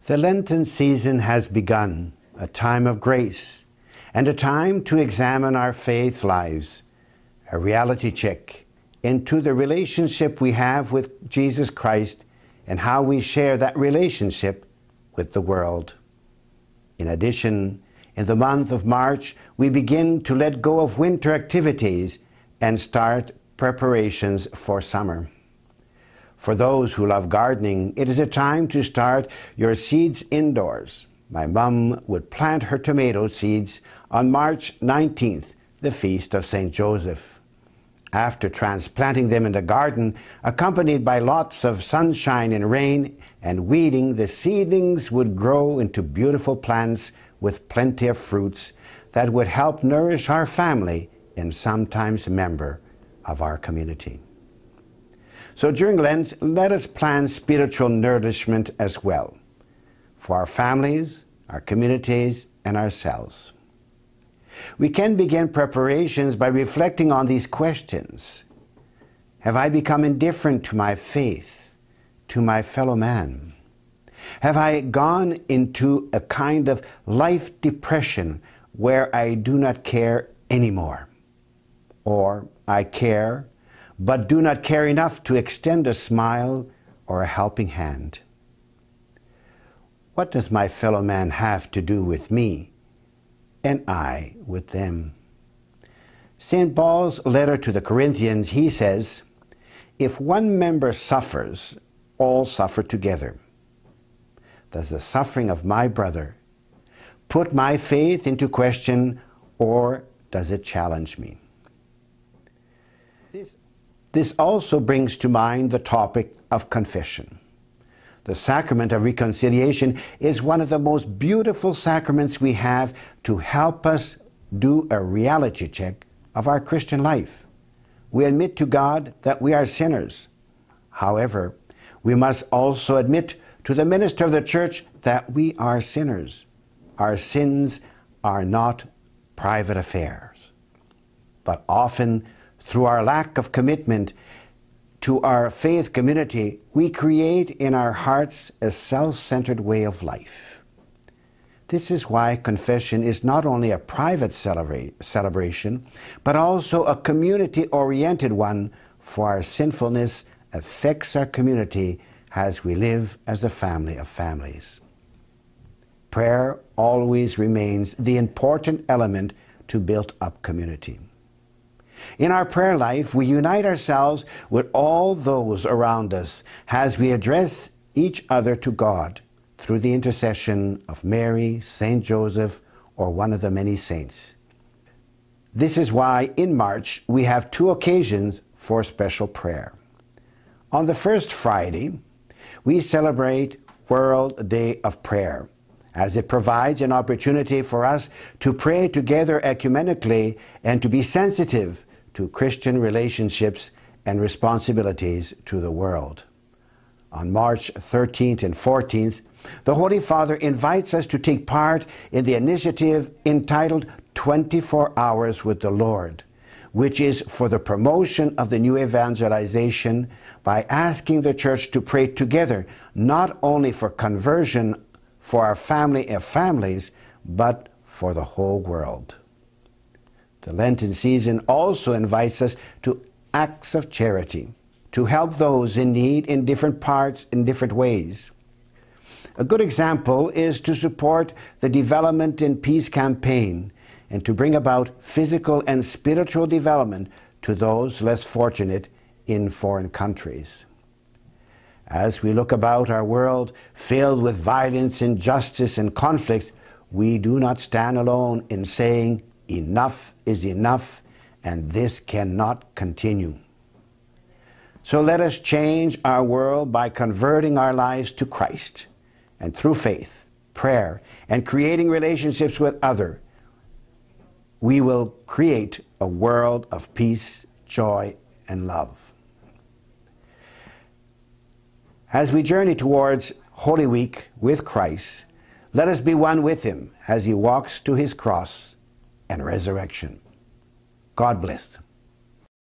The Lenten season has begun, a time of grace, and a time to examine our faith lives, a reality check into the relationship we have with Jesus Christ and how we share that relationship with the world. In addition, in the month of March, we begin to let go of winter activities and start preparations for summer. For those who love gardening, it is a time to start your seeds indoors. My mum would plant her tomato seeds on March 19th, the feast of St. Joseph. After transplanting them in the garden, accompanied by lots of sunshine and rain and weeding, the seedlings would grow into beautiful plants with plenty of fruits that would help nourish our family and sometimes a member of our community. So during Lent, let us plan spiritual nourishment as well, for our families, our communities, and ourselves. We can begin preparations by reflecting on these questions. Have I become indifferent to my faith, to my fellow man? Have I gone into a kind of life depression where I do not care anymore? Or I care, but do not care enough to extend a smile or a helping hand? What does my fellow man have to do with me, and I with them? St. Paul's letter to the Corinthians, he says, "If one member suffers, all suffer together. Does the suffering of my brother put my faith into question, or does it challenge me?" This also brings to mind the topic of confession. The sacrament of reconciliation is one of the most beautiful sacraments we have to help us do a reality check of our Christian life. We admit to God that we are sinners. However, we must also admit to the minister of the Church that we are sinners. Our sins are not private affairs, but often through our lack of commitment to our faith community, we create in our hearts a self-centered way of life. This is why confession is not only a private celebration, but also a community-oriented one, for our sinfulness affects our community as we live as a family of families. Prayer always remains the important element to build up community. In our prayer life, we unite ourselves with all those around us as we address each other to God through the intercession of Mary, St. Joseph, or one of the many saints. This is why in March we have two occasions for special prayer. On the first Friday, we celebrate World Day of Prayer, as it provides an opportunity for us to pray together ecumenically and to be sensitive to Christian relationships and responsibilities to the world. On March 13th and 14th, the Holy Father invites us to take part in the initiative entitled 24 Hours with the Lord, which is for the promotion of the new evangelization by asking the Church to pray together, not only for conversion for our family and families, but for the whole world. The Lenten season also invites us to acts of charity, to help those in need in different parts, in different ways. A good example is to support the Development in Peace campaign and to bring about physical and spiritual development to those less fortunate in foreign countries. As we look about our world filled with violence, injustice, and conflict, we do not stand alone in saying, enough is enough, and this cannot continue. So let us change our world by converting our lives to Christ, and through faith, prayer, and creating relationships with others, we will create a world of peace, joy, and love. As we journey towards Holy Week with Christ, let us be one with Him as He walks to His cross and resurrection. God bless.